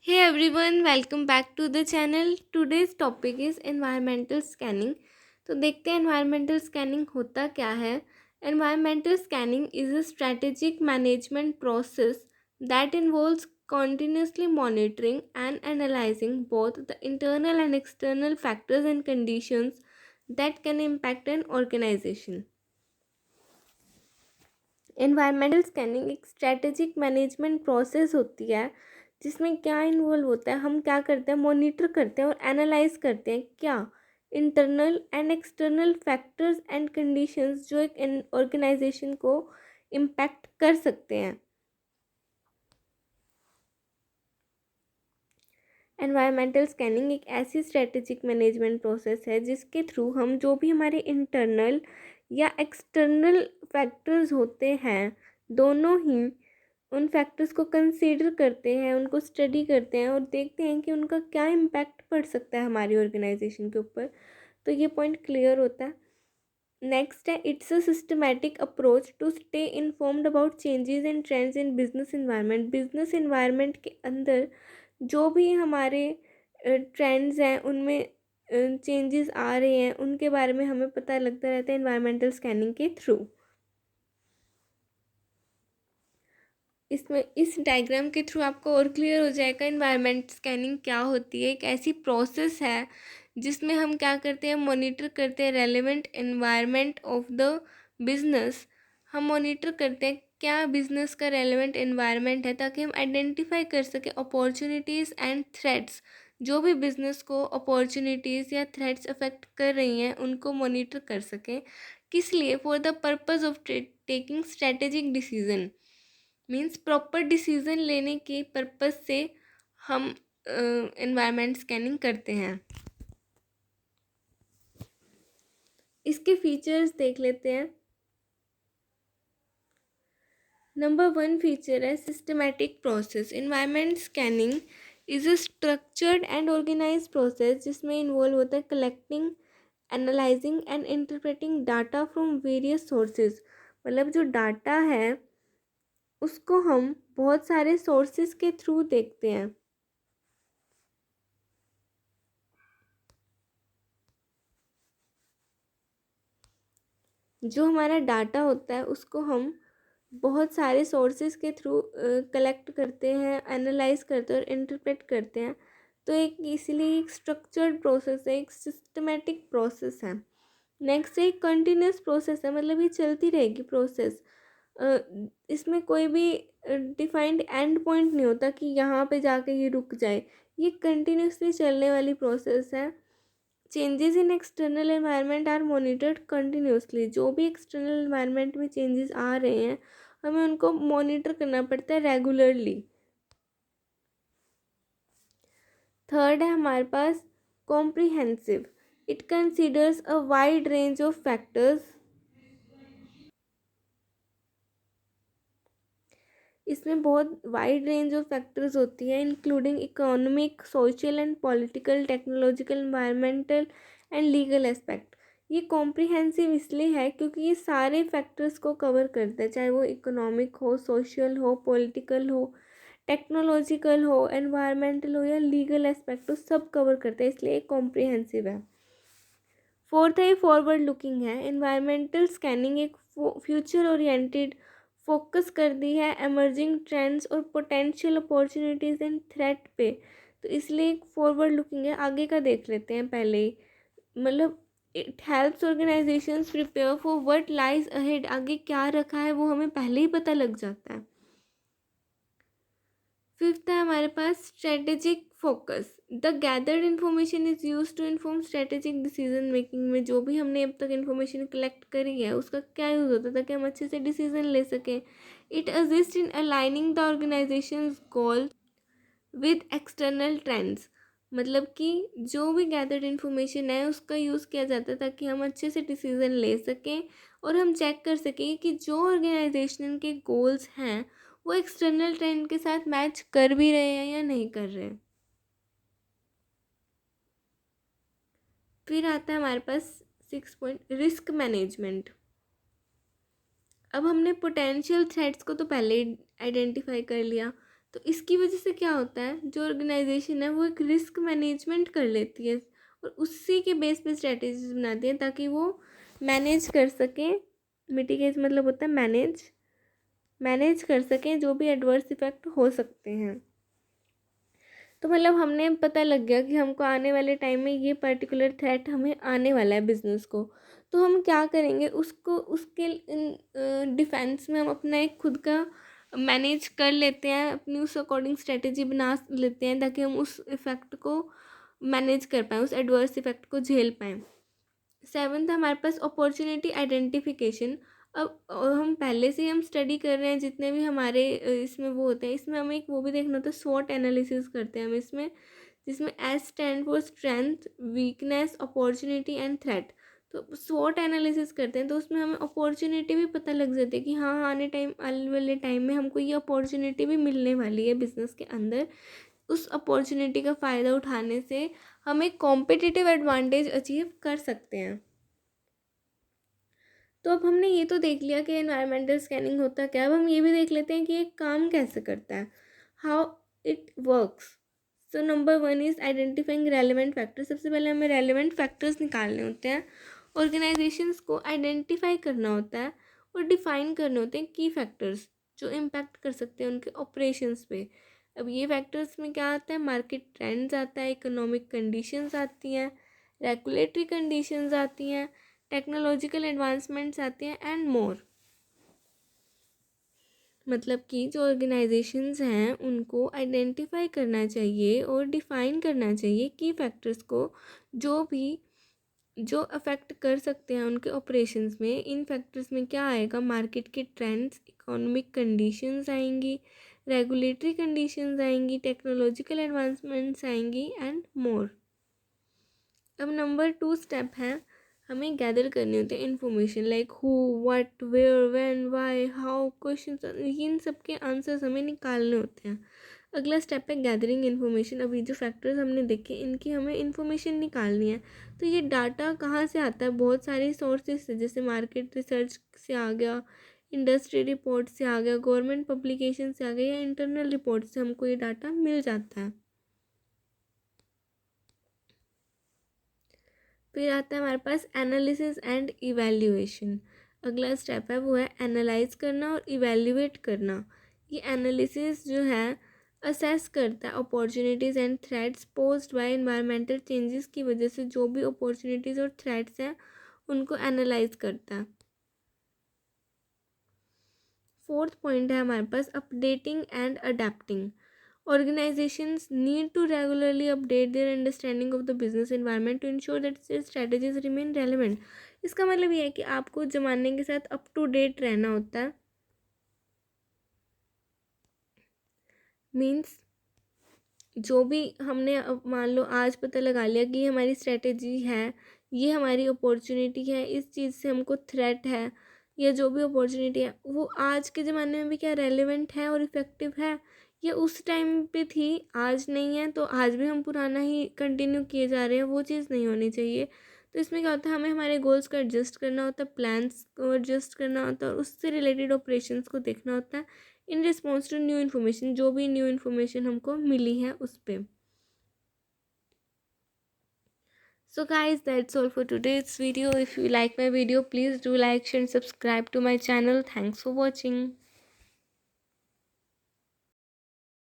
Hey everyone, welcome back to the channel. Today's topic is environmental scanning. तो देखते हैं environmental scanning होता क्या है. Environmental scanning is a strategic management process that involves continuously monitoring and analyzing both the internal and external factors and conditions that can impact an organization. Environmental scanning एक strategic management process होती है जिसमें क्या involve होता है. हम क्या करते हैं, मॉनिटर करते हैं और एनालाइज करते हैं क्या internal and external factors and conditions जो एक ऑर्गेनाइजेशन को इम्पैक्ट कर सकते हैं. एनवायरमेंटल स्कैनिंग एक ऐसी स्ट्रेटेजिक मैनेजमेंट प्रोसेस है जिसके थ्रू हम जो भी हमारे इंटरनल या एक्सटर्नल फैक्टर्स होते हैं, दोनों ही उन फैक्टर्स को कंसीडर करते हैं, उनको स्टडी करते हैं और देखते हैं कि उनका क्या इम्पैक्ट पड़ सकता है हमारी ऑर्गेनाइजेशन के ऊपर. तो ये पॉइंट क्लियर होता है. नेक्स्ट है, it's a systematic approach to stay informed about changes and trends in business environment. Business environment के अंदर जो भी हमारे ट्रेंड्स हैं, उनमें चेंजेस आ रहे हैं, उनके बारे में हमें पता लगता रहता है इन्वायरमेंटल स्कैनिंग के थ्रू. इसमें इस डायग्राम के थ्रू आपको और क्लियर हो जाएगा इन्वायरमेंट स्कैनिंग क्या होती है. एक ऐसी प्रोसेस है जिसमें हम क्या करते हैं, मॉनिटर करते हैं relevant environment of the business. हम मॉनिटर करते हैं क्या बिजनेस का रेलेवेंट एनवायरनमेंट है ताकि हम आइडेंटिफाई कर सकें अपॉर्चुनिटीज़ एंड थ्रेट्स. जो भी बिजनेस को अपॉर्चुनिटीज़ या थ्रेट्स अफेक्ट कर रही हैं उनको मॉनिटर कर सकें. किस लिए? For the purpose of taking strategic decision. Means proper decision लेने के पर्पस से हम एनवायरनमेंट स्कैनिंग करते हैं. इसके फीचर्स देख लेते हैं. नंबर 1 फीचर है systematic process. Environment scanning is a structured and organise process जिसमें इन्वॉल्व होता है collecting, analysing and interpreting data from various sources. मतलब जो डाटा है उसको हम बहुत सारे सोर्सेज के थ्रू देखते हैं. जो हमारा डाटा होता है उसको हम बहुत सारे सोर्सेज के थ्रू कलेक्ट करते हैं, एनालाइज करते हैं और इंटरप्रेट करते हैं. तो एक इसीलिए एक स्ट्रक्चर्ड प्रोसेस है, एक सिस्टमेटिक प्रोसेस है. नेक्स्ट एक कंटिन्यूस प्रोसेस है, मतलब ये चलती रहेगी प्रोसेस. इसमें कोई भी डिफाइंड एंड पॉइंट नहीं होता कि यहाँ पे जाके ये रुक जाए. ये कंटिन्यूसली चलने वाली प्रोसेस है. Changes in external environment are monitored continuously. जो भी एक्सटर्नल एनवायरनमेंट में चेंजेस आ रहे हैं हमें उनको मॉनिटर करना पड़ता है रेगुलरली. थर्ड है हमारे पास comprehensive. It considers a wide range of factors. इसमें बहुत वाइड रेंज ऑफ फैक्टर्स होती है including economic, social and political, technological, environmental and legal aspect. ये कॉम्प्रिहेंसिव इसलिए है क्योंकि ये सारे फैक्टर्स को कवर करता है, चाहे वो इकोनॉमिक हो, सोशल हो, पॉलिटिकल हो, टेक्नोलॉजिकल हो, एनवायरमेंटल हो या लीगल एस्पेक्ट हो, सब कवर करता है, इसलिए कॉम्प्रिहेंसिव है. फोर्थ है फॉरवर्ड लुकिंग है. एनवायरमेंटल स्कैनिंग एक फ्यूचर ओरिएंटेड फोकस कर दी है एमर्जिंग ट्रेंड्स और पोटेंशियल अपॉर्चुनिटीज़ एंड थ्रेट पे. तो इसलिए एक फॉरवर्ड लुकिंग है. आगे का देख लेते हैं पहले ही. मतलब it helps organisations prepare for what lies ahead. आगे क्या रखा है वो हमें पहले ही पता लग जाता है. फिफ्थ है हमारे पास strategic focus. The gathered information is use to inform strategic decision making. में जो भी हमने अब तक इन्फॉर्मेशन कलेक्ट करी है उसका क्या यूज़ होता है ताकि हम अच्छे से डिसीजन ले सकें. It assist in aligning the organisation goal with external trends. मतलब कि जो भी गैदर्ड इन्फॉर्मेशन है उसका यूज़ किया जाता है ताकि हम अच्छे से डिसीज़न ले सकें और हम चेक कर सकें कि जो ऑर्गेनाइजेशन के गोल्स हैं वो एक्सटर्नल ट्रेंड के साथ मैच कर भी रहे हैं या नहीं कर रहे हैं. फिर आता है हमारे पास 6 पॉइंट, रिस्क मैनेजमेंट. अब हमने पोटेंशियल थ्रेट्स को तो पहले ही आइडेंटिफाई कर लिया. तो इसकी वजह से क्या होता है, जो ऑर्गेनाइजेशन है वो एक रिस्क मैनेजमेंट कर लेती है और उसी के बेस पे स्ट्रेटेजीज बनाती है ताकि वो मैनेज कर सकें। मिटिगेट मतलब होता है मैनेज कर सकें जो भी एडवर्स इफेक्ट हो सकते हैं। तो मतलब हमने पता लग गया कि हमको आने वाले टाइम में ये पर्टिकुलर थ्रेट हमें आने वाला है बिजनेस को, तो हम क्या करेंगे, उसको उसके डिफेंस में हम अपना एक खुद का मैनेज कर लेते हैं, अपनी उस अकॉर्डिंग स्ट्रेटेजी बना लेते हैं ताकि हम उस इफ़ेक्ट को मैनेज कर पाएँ, उस एडवर्स इफ़ेक्ट को झेल पाएँ। सेवन्थ हमारे पास अपॉर्चुनिटी आइडेंटिफिकेशन। अब हम पहले से ही हम स्टडी कर रहे हैं जितने भी हमारे इसमें वो होते हैं, इसमें हमें एक वो भी देखना होता है, स्वॉट एनालिसिस करते हैं हम इसमें, जिसमें S stand for strength, weakness, opportunity and threat. तो स्वॉट एनालिसिस करते हैं तो उसमें हमें अपॉर्चुनिटी भी पता लग जाती है कि हाँ आने वाले टाइम में हमको ये अपॉर्चुनिटी भी मिलने वाली है बिजनेस के अंदर। उस अपॉर्चुनिटी का फ़ायदा उठाने से हम एक कॉम्पिटिटिव एडवांटेज अचीव कर सकते हैं। तो अब हमने ये तो देख लिया कि एनवायरमेंटल स्कैनिंग होता क्या है, अब हम ये भी देख लेते हैं कि ये काम कैसे करता है, how it works. So number 1 is identifying relevant factors. सबसे पहले हमें रेलिवेंट फैक्टर्स निकालने होते हैं, ऑर्गेनाइजेशंस को आइडेंटिफाई करना होता है और डिफाइन करने होते हैं की फैक्टर्स जो इम्पैक्ट कर सकते हैं उनके ऑपरेशंस पे। अब ये फैक्टर्स में क्या आता है, मार्केट ट्रेंड्स आता है, इकोनॉमिक कंडीशंस आती हैं, रेगुलेटरी कंडीशंस आती हैं, टेक्नोलॉजिकल एडवांसमेंट्स आती हैं एंड मोर। मतलब कि जो ऑर्गेनाइजेशंस हैं उनको आइडेंटिफाई करना चाहिए और डिफाइन करना चाहिए की फैक्टर्स को जो अफेक्ट कर सकते हैं उनके ऑपरेशंस में। इन फैक्टर्स में क्या आएगा, मार्केट के ट्रेंड्स, इकोनॉमिक कंडीशंस आएंगी, रेगुलेटरी कंडीशंस आएंगी, टेक्नोलॉजिकल एडवांसमेंट्स आएंगी एंड मोर। अब नंबर 2 स्टेप है, हमें गैदर करनी होती है information like who, what, where, when, why, how, questions, इन सब के आंसर्स हमें निकालने होते हैं। अगला स्टेप है गैदरिंग इन्फॉर्मेशन। अभी जो फैक्टर्स हमने देखे इनकी हमें इन्फॉर्मेशन निकालनी है। तो ये डाटा कहाँ से आता है, बहुत सारे सोर्सेज से, जैसे मार्केट रिसर्च से आ गया, इंडस्ट्री रिपोर्ट से आ गया, गवर्नमेंट पब्लिकेशन से आ गया, या इंटरनल रिपोर्ट से हमको ये डाटा मिल जाता है। फिर आता है हमारे पास एनालिसिस एंड इवैल्यूएशन। अगला स्टेप है वो है एनालाइज करना और इवैल्यूएट करना। ये एनालिसिस जो है असेस करता है opportunities and threats posed bye environmental changes की वजह से जो भी अपॉर्चुनिटीज़ और थ्रेट्स हैं उनको एनालाइज करता है। फोर्थ पॉइंट है हमारे पास updating and adapting. Organizations need to regularly update their understanding of the business environment to ensure that their strategies remain relevant. इसका मतलब ये है कि आपको ज़माने के साथ अप टू डेट रहना होता है। मीन्स जो भी हमने अब मान लो आज पता लगा लिया कि ये हमारी स्ट्रेटेजी है, ये हमारी अपॉर्चुनिटी है, इस चीज़ से हमको थ्रेट है, या जो भी अपॉर्चुनिटी है वो आज के ज़माने में भी क्या रेलेवेंट है और इफ़ेक्टिव है, ये उस टाइम पे थी आज नहीं है तो आज भी हम पुराना ही कंटिन्यू किए जा रहे हैं, वो चीज़ नहीं होनी चाहिए। तो इसमें क्या होता है, हमें हमारे गोल्स को एडजस्ट करना होता है, प्लान्स को एडजस्ट करना होता है और उससे रिलेटेड ऑपरेशंस को देखना होता है in response to new information, जो भी न्यू इन्फॉर्मेशन हमको मिली है उस पर। So guys, that's all for today's video. If you like my video, please do like, share and subscribe to my channel. Thanks for watching.